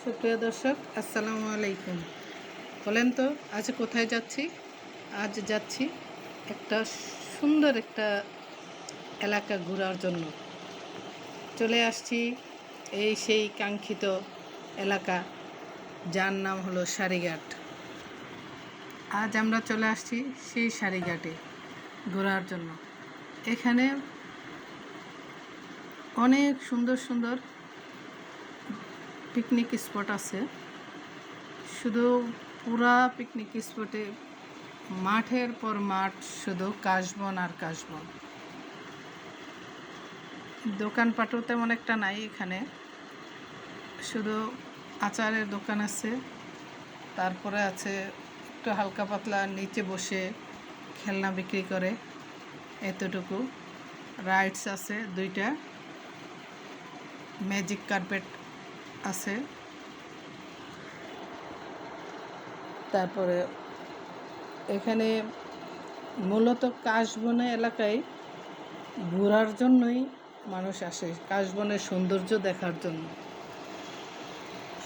সুপ্রিয় দর্শক, আসসালামু আলাইকুম। বলেন তো আজ কোথায় যাচ্ছি? আজ যাচ্ছি একটা সুন্দর একটা এলাকা ঘোরার জন্য। চলে আসছি সেই কাঙ্ক্ষিত এলাকা, যার নাম হলো সারিঘাট। আজ আমরা চলে আসছি সেই সারিঘাটে ঘোরার জন্য। এখানে অনেক সুন্দর সুন্দর পিকনিক স্পট আছে। শুধু পুরা পিকনিক স্পটে মাঠের পর মাঠ, শুধু কাশবন আর কাশবন। দোকানপাটও তেমন একটা নাই এখানে, শুধু আচারের দোকান আছে, তারপরে আছে একটু হালকা পাতলা নিচে বসে খেলনা বিক্রি করে, এতটুকু। রাইডস আছে দুইটা, ম্যাজিক কার্পেট আছে, তারপরে এখানে মূলত কাশবনে এলাকায় ঘোরার জন্যই মানুষ আসে, কাশবনের সৌন্দর্য দেখার জন্য।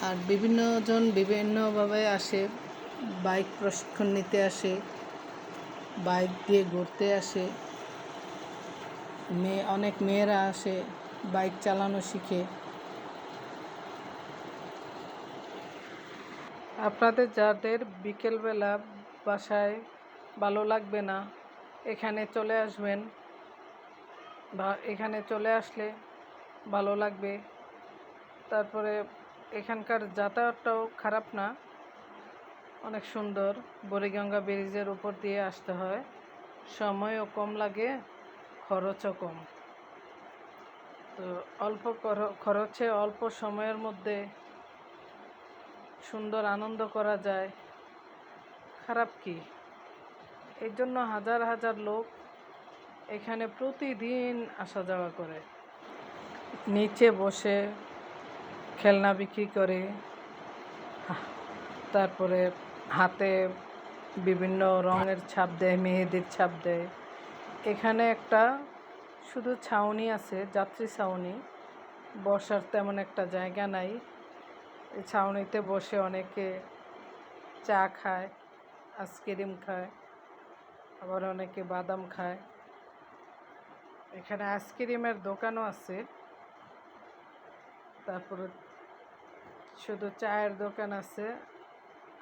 আর বিভিন্ন জন বিভিন্নভাবে আসে, বাইক প্রশিক্ষণ নিতে আসে, বাইক দিয়ে ঘুরতে আসে, অনেক মেয়েরা আসে বাইক চালানো শিখে। আপনাদের যাদের বিকেলবেলা বাসায় ভালো লাগবে না, এখানে চলে আসবেন, বা এখানে চলে আসলে ভালো লাগবে। তারপরে এখানকার যাতায়াতটাও খারাপ না, অনেক সুন্দর। বুড়িগঙ্গা ব্রিজের উপর দিয়ে আসতে হয়, সময়ও কম লাগে, খরচও কম। তো অল্প খরচে অল্প সময়ের মধ্যে সুন্দর আনন্দ করা যায়, খারাপ কি? এর জন্য হাজার হাজার লোক এখানে প্রতিদিন আসা যাওয়া করে। নিচে বসে খেলনা বিক্রি করে, তারপরে হাতে বিভিন্ন রঙের ছাপ দেয়, মেহেদির ছাপ দেয়। এখানে একটা শুধু ছাউনি আছে, যাত্রী ছাউনি, বসার তেমন একটা জায়গা নাই। এই ছাউনিতে বসে অনেকে চা খায়, আইসক্রিম খায়, আবার অনেকে বাদাম খায়। এখানে আইসক্রিমের দোকানও আছে, তারপরে শুধু চায়ের দোকান আছে।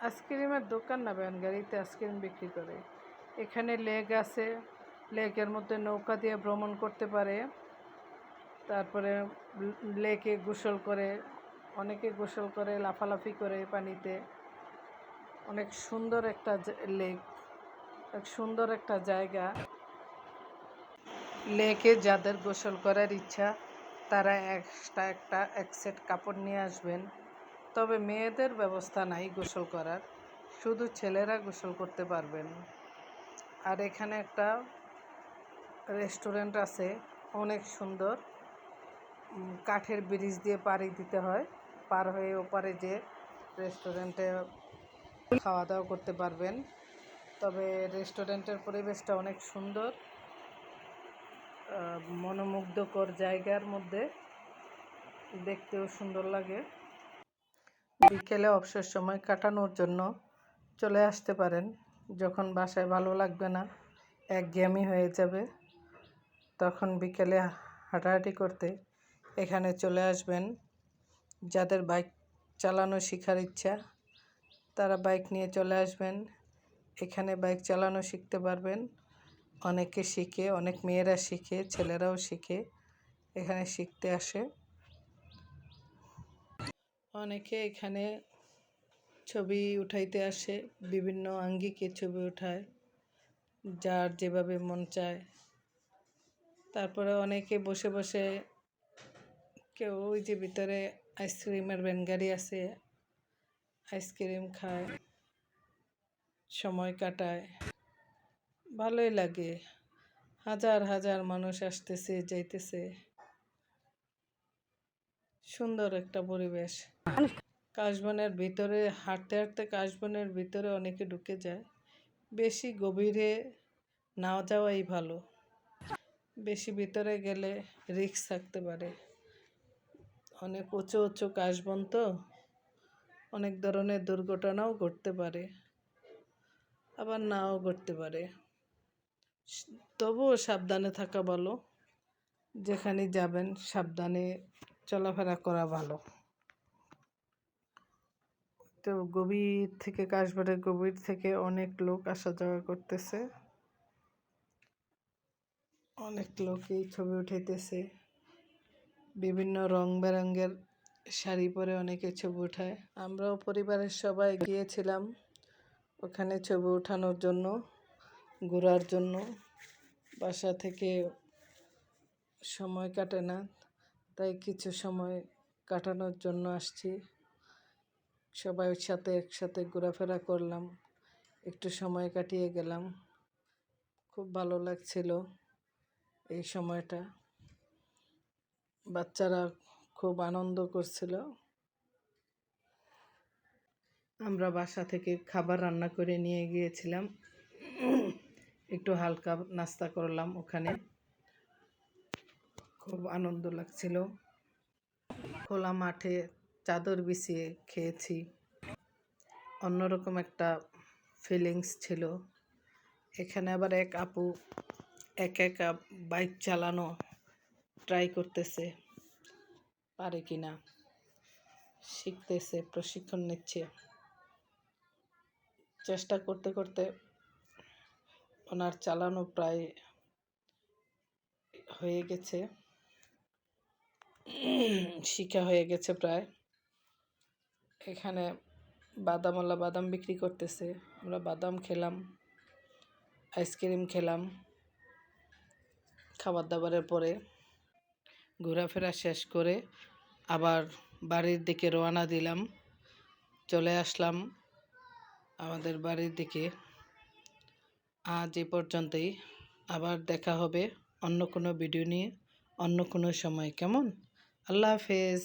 আইসক্রিমের দোকান না, ভ্যান গাড়িতে আইসক্রিম বিক্রি করে। এখানে লেক আছে, লেকের মধ্যে নৌকা দিয়ে ভ্রমণ করতে পারে। তারপরে লেকে গোসল করে, অনেকে গোসল করে, লাফালাফি করে পানিতে। অনেক সুন্দর একটা লেক, এক সুন্দর একটা জায়গা। লেকে যাদের গোসল করার ইচ্ছা, তারা এক্সট্রা এক সেট কাপড় নিয়ে আসবেন। তবে মেয়েদের ব্যবস্থা নাই গোসল করার, শুধু ছেলেরা গোসল করতে পারবেন। আর এখানে একটা রেস্টুরেন্ট আছে, অনেক সুন্দর। কাঠের ব্রিজ দিয়ে পাড়ি দিতে হয়, পার হয়ে ওপারে যে রেস্টুরেন্টে খাওয়া দাওয়া করতে পারবেন। তবে রেস্টুরেন্টের পরিবেশটা অনেক সুন্দর, মনোমুগ্ধকর জায়গার মধ্যে, দেখতেও সুন্দর লাগে। বিকেলে অবসর সময় কাটানোর জন্য চলে আসতে পারেন। যখন বাসায় ভালো লাগবে না, একঘেয়েমি হয়ে যাবে, তখন বিকেলে হাঁটাহাঁটি করতে এখানে চলে আসবেন। যাদের বাইক চালানো শেখার ইচ্ছা, তারা বাইক নিয়ে চলে আসবেন, এখানে বাইক চালানো শিখতে পারবেন। অনেকে শিখে, অনেক মেয়েরা শিখে, ছেলেরাও শিখে, এখানে শিখতে আসে। অনেকে এখানে ছবি উঠাইতে আসে, বিভিন্ন আঙ্গিকে ছবি উঠায়, যার যেভাবে মন চায়। তারপরে অনেকে বসে বসে, কেউ ওই যে ভিতরে আইসক্রিমের ভ্যান গাড়ি আছে, আইসক্রিম খায়, সময় কাটায়, ভালোই লাগে। হাজার হাজার মানুষ আসতেছে যাইতেছে, সুন্দর একটা পরিবেশ। কাশবনের ভিতরে হাঁটতে হাঁটতে কাশবনের ভিতরে অনেকে ঢুকে যায়। বেশি গভীরে না যাওয়াই ভালো, বেশি ভিতরে গেলে রিস্ক থাকতে পারে। অনেক উঁচু উঁচু কাশবন তো, অনেক ধরনের দুর্ঘটনাও ঘটতে পারে, আবার নাও ঘটতে পারে। তবুও সাবধানে থাকা ভালো। যেখানে যাবেন সাবধানে চলাফেরা করা ভালো। তো গভীর থেকে, কাশবাড়ের গভীর থেকে অনেক লোক আসা যাওয়া করতেছে। অনেক লোক এই ছবি উঠাইতেছে। বিভিন্ন রং বেরঙের শাড়ি পরে অনেকে ছবি উঠায়। আমরাও পরিবারের সবাই গিয়েছিলাম ওখানে ছবি ওঠানোর জন্য, ঘোরার জন্য। বাসা থেকে সময় কাটে না, তাই কিছু সময় কাটানোর জন্য আসছি। সবাই সাথে একসাথে ঘোরাফেরা করলাম, একটু সময় কাটিয়ে গেলাম। খুব ভালো লাগছিল এই সময়টা। বাচ্চারা খুব আনন্দ করছিল। আমরা বাসা থেকে খাবার রান্না করে নিয়ে গিয়েছিলাম। একটু হালকা নাস্তা করলাম ওখানে। খুব আনন্দ লাগছিল। খোলা মাঠে চাদর বিছিয়ে খেয়েছি। অন্যরকম একটা ফিলিংস ছিল। এখানে আবার এক আপু একা বাইক চালানো ট্রাই করতেছে, পারে কিনা শিখতেছে, প্রশিক্ষণ নিচ্ছে। চেষ্টা করতে করতে ওনার চালানো প্রায় হয়ে গেছে, শিখা হয়ে গেছে প্রায়। এখানে বাদামওয়ালা বাদাম বিক্রি করতেছে। আমরা বাদাম খেলাম, আইসক্রিম খেলাম। খাবার দাবারের পরে ঘোরাফেরা শেষ করে আবার বাড়ির দিকে রওনা দিলাম। চলে আসলাম আমাদের বাড়ির দিকে। আজ এ পর্যন্তই। আবার দেখা হবে অন্য কোনো ভিডিও নিয়ে, অন্য কোনো সময়। কেমন? আল্লাহ হাফেজ।